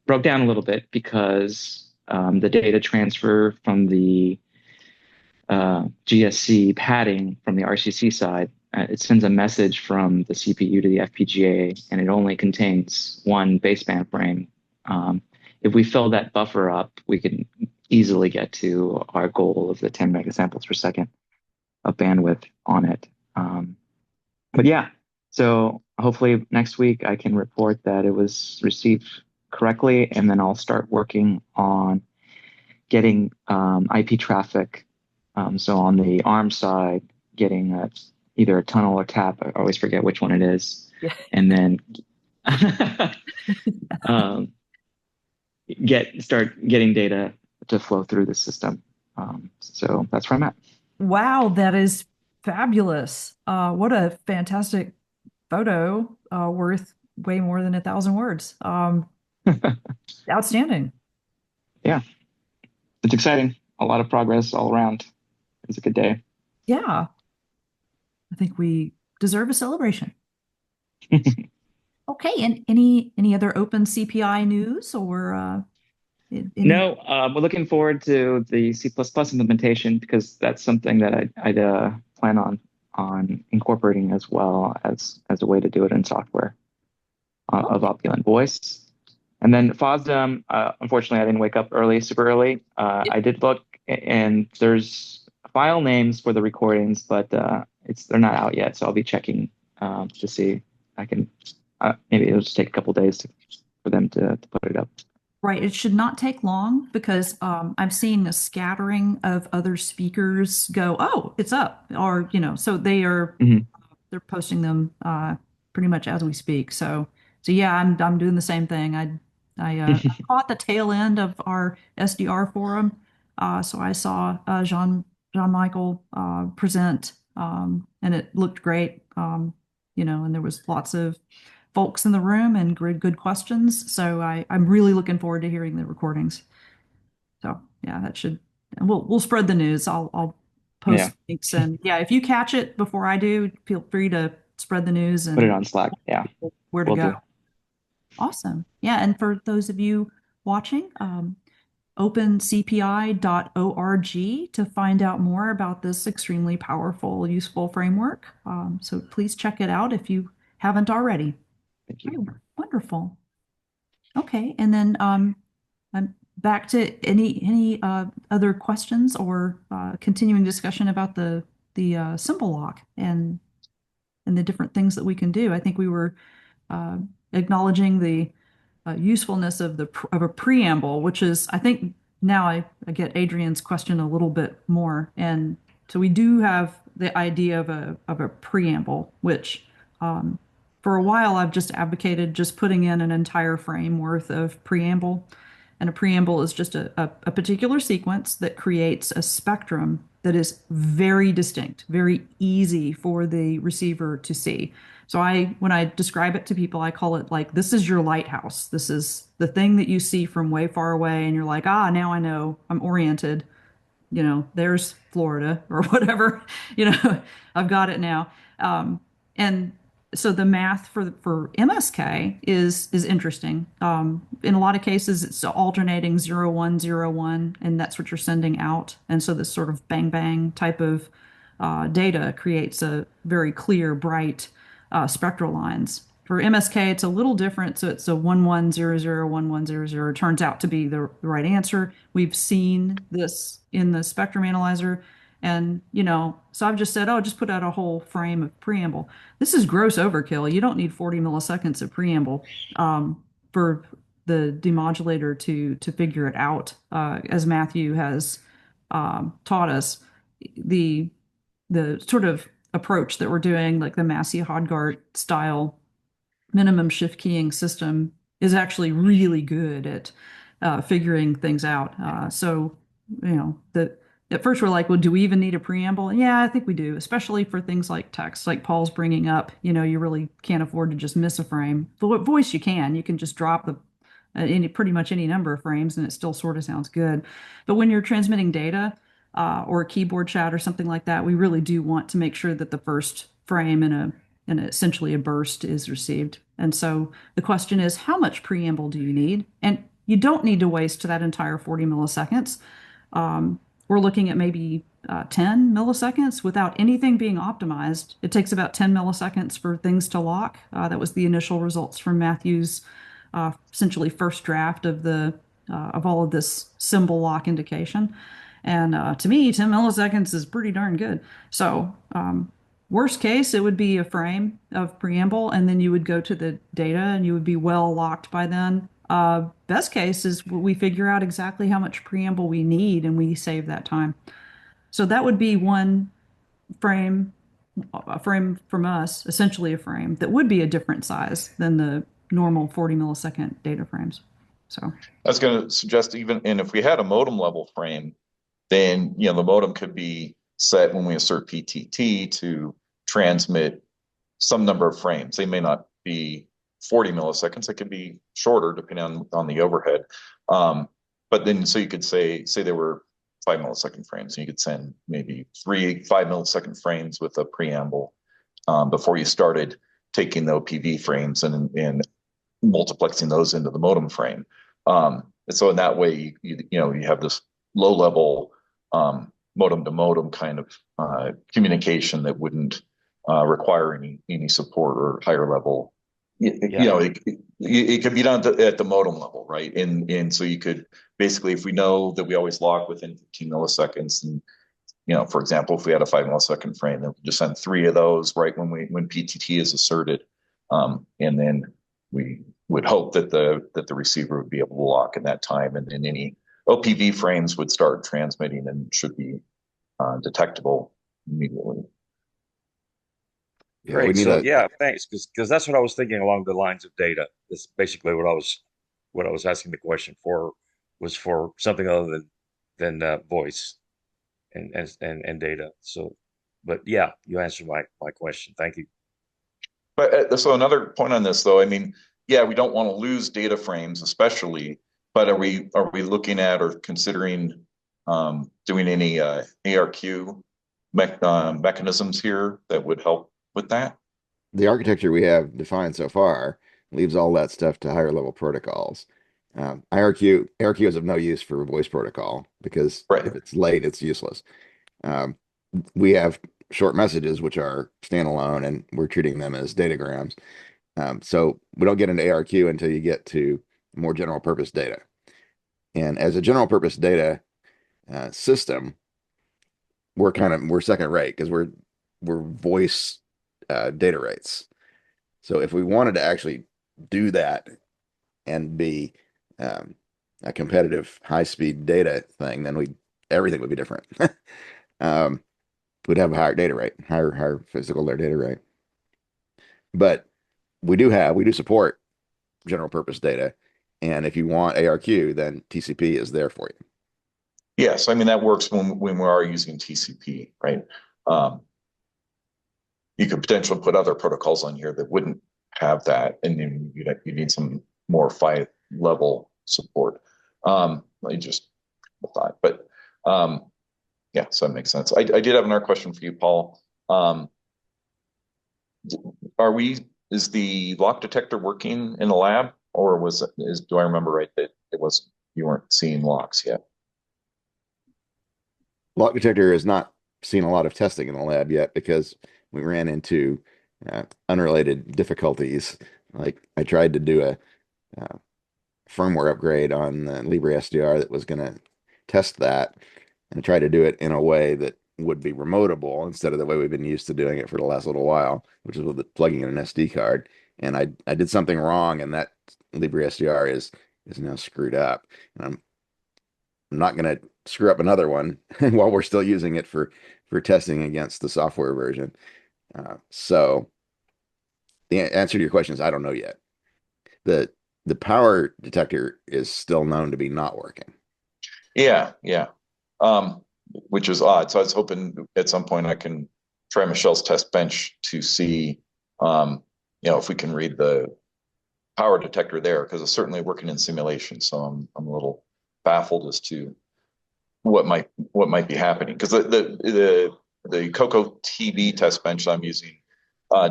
broke down a little bit because the data transfer from the GSC padding from the RCC side, it sends a message from the CPU to the FPGA, and it only contains one baseband frame. If we fill that buffer up, we can easily get to our goal of the 10 megasamples per second of bandwidth on it. But yeah, so hopefully next week I can report that it was received correctly, and then I'll start working on getting IP traffic. So on the ARM side, getting either a tunnel or tap. I always forget which one it is. Yeah. And then um, start getting data to flow through the system. So that's where I'm at. Wow, that is fabulous. What a fantastic photo, worth way more than 1,000 words. Outstanding. Yeah, it's exciting. A lot of progress all around. It's a good day. Yeah, I think we deserve a celebration. Okay, and any other open CPI news or any? No, we're looking forward to the C++ implementation because that's something that I'd plan on incorporating as well as a way to do it in software of Opulent Voice. And then FOSDEM, unfortunately, I didn't wake up super early. I did look, and there's file names for the recordings, but they're not out yet. So I'll be checking to see. I can maybe it'll just take a couple days for them to put it up. Right, it should not take long because I'm seeing a scattering of other speakers go, oh, it's up, or so Mhm. they're posting them pretty much as we speak. So yeah, I'm doing the same thing. I caught the tail end of our SDR forum, so I saw Jean Michael present, and it looked great. And there was lots of folks in the room and good questions. So I'm really looking forward to hearing the recordings. So yeah, that should, and we'll spread the news. I'll Yeah, post links, and yeah, if you catch it before I do, feel free to spread the news put it and on Slack. Yeah, where to will go. do. Awesome. Yeah, and for those of you watching, OpenCPI.org to find out more about this extremely powerful, useful framework. So please check it out if you haven't already. Thank you. Oh, wonderful. Okay, and then I'm back to any other questions or continuing discussion about the symbol lock and the different things that we can do. I think we were uh, acknowledging the usefulness of of a preamble, which is, I think now I get Adrian's question a little bit more. And so we do have the idea of a preamble, which for a while I've just advocated just putting in an entire frame worth of preamble. And a preamble is just a particular sequence that creates a spectrum that is very distinct, very easy for the receiver to see. So when I describe it to people, I call it like, this is your lighthouse. This is the thing that you see from way far away, and you're like, now I know I'm oriented. There's Florida or whatever. I've got it now. And so the math for MSK is interesting. In a lot of cases, it's alternating 0 1 0 1, and that's what you're sending out. And so this sort of bang bang type of data creates a very clear, bright spectral lines. For MSK, it's a little different. So it's a 1 1 0 0 1 1 0 0. Turns out to be the right answer. We've seen this in the spectrum analyzer. And, so I've just said, just put out a whole frame of preamble. This is gross overkill. You don't need 40 milliseconds of preamble for the demodulator to figure it out. As Matthew has taught us, the sort of approach that we're doing, like the Massey-Hodgart style minimum shift keying system, is actually really good at figuring things out. So, at first we're like, well, do we even need a preamble? Yeah, I think we do, especially for things like text, like Paul's bringing up. You really can't afford to just miss a frame. But voice, you can. You can just drop pretty much any number of frames, and it still sort of sounds good. But when you're transmitting data or a keyboard chat or something like that, we really do want to make sure that the first frame in essentially a burst is received. And so the question is, how much preamble do you need? And you don't need to waste that entire 40 milliseconds. We're looking at maybe 10 milliseconds without anything being optimized. It takes about 10 milliseconds for things to lock. That was the initial results from Matthew's essentially first draft of all of this symbol lock indication. And to me, 10 milliseconds is pretty darn good. So worst case, it would be a frame of preamble, and then you would go to the data and you would be well locked by then. Best case is we figure out exactly how much preamble we need and we save that time. So that would be one frame a frame from us, essentially a frame that would be a different size than the normal 40 millisecond data frames. So I was going to suggest even, and if we had a modem level frame, then the modem could be set when we assert PTT to transmit some number of frames. They may not be 40 milliseconds. It could be shorter depending on the overhead. But then, so you could say there were 5 millisecond frames, and you could send maybe 5 millisecond frames with a preamble before you started taking the OPV frames and multiplexing those into the modem frame. And so in that way, you have this low level modem to modem kind of communication that wouldn't require any support or higher level. It could be done at the modem level, right? And so you could basically, if we know that we always lock within 15 milliseconds, and for example, if we had a 5 millisecond frame, then we just send 3 of those right when PTT is asserted, and then we would hope that the receiver would be able to lock in that time, and then any OPV frames would start transmitting and should be detectable immediately. Yeah, we Great. need So a yeah, thanks. Because that's what I was thinking along the lines of data. That's basically what I was asking the question for, was for something other than voice and data. So, but yeah, you answered my question. Thank you. But so another point on this, though, I mean, yeah, we don't want to lose data frames, especially. But are we looking at or considering doing any ARQ mechanisms here that would help with that? the architecture we have defined so far leaves all that stuff to higher level protocols. IRQ is of no use for a voice protocol because Right. if it's late, it's useless. Um, we have short messages, which are standalone, and we're treating them as datagrams. So we don't get into ARQ until you get to more general purpose data. And as a general purpose data system, we're second rate because we're voice data rates. So if we wanted to actually do that and be a competitive high speed data thing, then everything would be different. um, we'd have a higher data rate, higher physical data rate. But we do support general purpose data. And if you want ARQ, then TCP is there for you. Yes, I mean that works when we are using TCP, right? You could potentially put other protocols on here that wouldn't have that, and then you need some more 5 level support. I just thought, but yeah, so that makes sense. I did have another question for you, Paul. Is the lock detector working in the lab, or do I remember right that you weren't seeing locks yet? Lock detector has not seen a lot of testing in the lab yet because we ran into unrelated difficulties. Like I tried to do a firmware upgrade on the Libre SDR that was going to test that, and try to do it in a way that would be remotable instead of the way we've been used to doing it for the last little while, which is with plugging in an SD card. And I did something wrong, and that Libre SDR is now screwed up. And I'm not going to screw up another one while we're still using it for testing against the software version. So the answer to your question is I don't know yet. The power detector is still known to be not working. Yeah. Which is odd. So I was hoping at some point I can try Michelle's test bench to see, if we can read the power detector there, because it's certainly working in simulation. So I'm a little baffled as to what might be happening, because the Coco TV test bench I'm using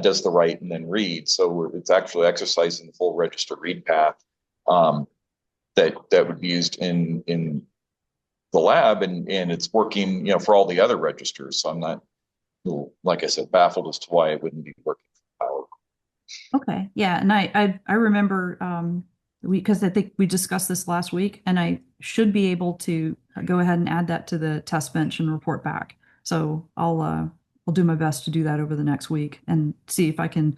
does the write and then read, so it's actually exercising the full register read path that would be used in the lab, and it's working for all the other registers. So I'm not, like I said, baffled as to why it wouldn't be working for power. okay, yeah, and I remember because I think we discussed this last week, and I should be able to go ahead and add that to the test bench and report back. So I'll do my best to do that over the next week and see if I can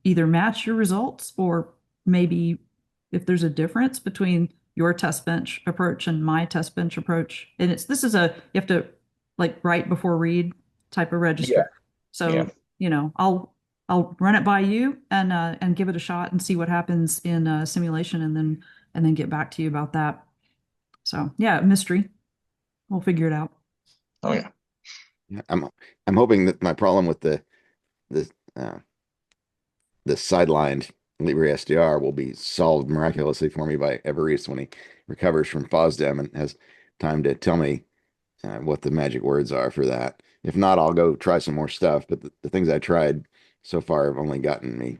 either match your results, or maybe if there's a difference between your test bench approach and my test bench approach. And this is you have to like write before read type of Yeah. register. So, I'll run it by you and give it a shot and see what happens in simulation and then get back to you about that. So yeah, mystery. We'll figure it out. Oh yeah. Yeah, I'm hoping that my problem with the uh, the sidelined Libre SDR will be solved miraculously for me by Everest when he recovers from FOSDEM and has time to tell me what the magic words are for that. If not, I'll go try some more stuff. But the things I tried so far have only gotten me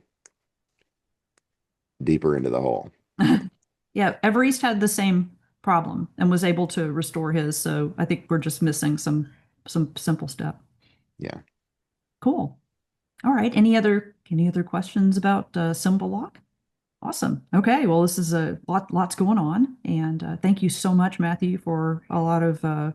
deeper into the hole. Yeah, Everest had the same problem and was able to restore his. So I think we're just missing some simple step. Yeah. Cool. All right. Any other questions about symbol lock? Awesome. Okay. Well, this is a lots going on, and thank you so much, Matthew, for a lot of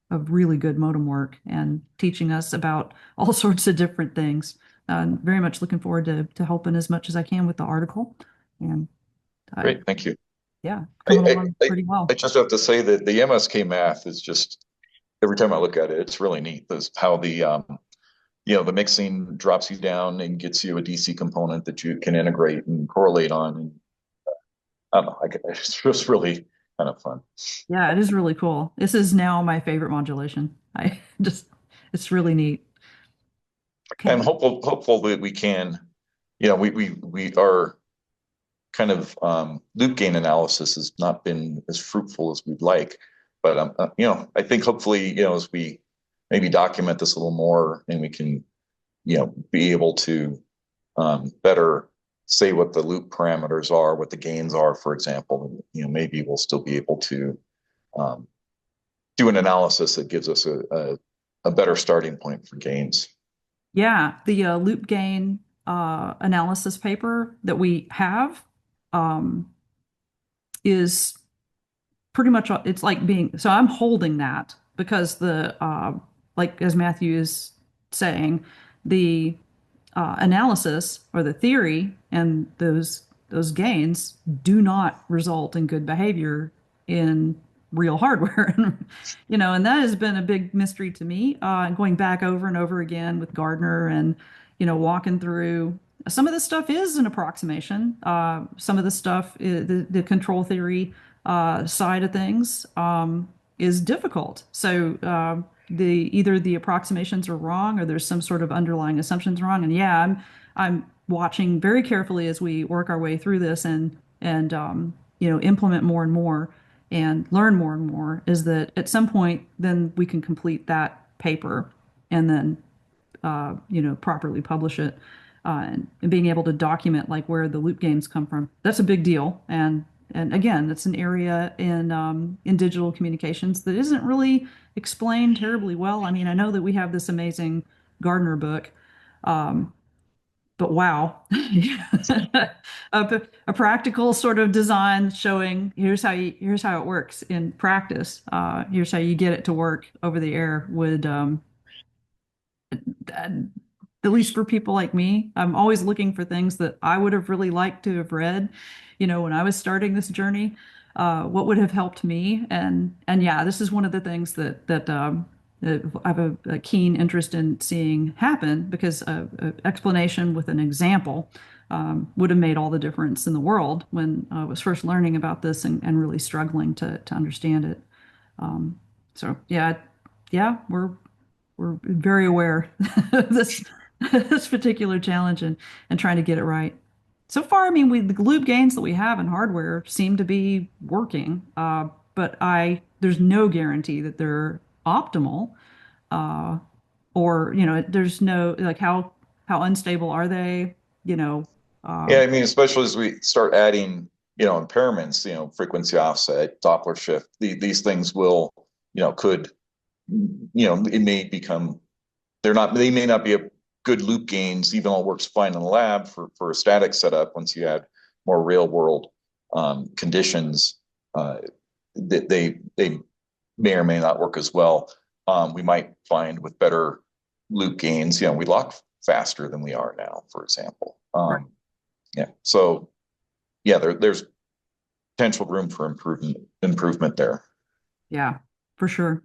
really good modem work and teaching us about all sorts of different things. Very much looking forward to helping as much as I can with the article, and Great. Thank you. yeah, coming along I pretty well. just have to say that the MSK math is just, every time I look at it, it's really neat. This how the mixing drops you down and gets you a DC component that you can integrate and correlate on. And I don't know, it's just really kind of fun. Yeah, it is really cool. This is now my favorite modulation. I just, it's really neat. Okay. I'm hopeful that we can, we are kind of loop gain analysis has not been as fruitful as we'd like, but I think hopefully, as we maybe document this a little more and we can, be able to better say what the loop parameters are, what the gains are, for example, maybe we'll still be able to do an analysis that gives us a better starting point for gains. Yeah, the loop gain analysis paper that we have um, is pretty much it's like being so I'm holding that because the like as Matthew is saying, the analysis or the theory and those gains do not result in good behavior in real hardware. And that has been a big mystery to me, going back over and over again with Gardner and walking through some of this stuff is an approximation. Some of the stuff the control theory side of things is difficult. So the either the approximations are wrong or there's some sort of underlying assumptions wrong. And yeah, I'm watching very carefully as we work our way through this and implement more and more and learn more and more. Is that at some point then we can complete that paper and then properly publish it, and being able to document like where the loop gains come from. That's a big deal. And again, it's an area in digital communications that isn't really explained terribly well. I mean, I know that we have this amazing Gardner book, but wow, a practical sort of design showing here's how it works in practice. Here's how you get it to work over the air would at least for people like me, I'm always looking for things that I would have really liked to have read, when I was starting this journey. What would have helped me? And yeah, this is one of the things that I have a keen interest in seeing happen because a explanation with an example would have made all the difference in the world when I was first learning about this and really struggling to understand it. So yeah, we're very aware of this particular challenge and trying to get it right. So far, I mean, the loop gains that we have in hardware seem to be working, but there's no guarantee that they're optimal, uh, or there's no like how unstable are they? Yeah, I mean, especially as we start adding, impairments, frequency offset, Doppler shift, these things will, could, it may become, they may not be a good loop gains, even though it works fine in the lab for a static setup. Once you add more real world conditions, they may or may not work as well. We might find with better loop gains, we lock faster than we are now, for example. Right. Yeah. So yeah, there's potential room for improvement there. Yeah, for sure.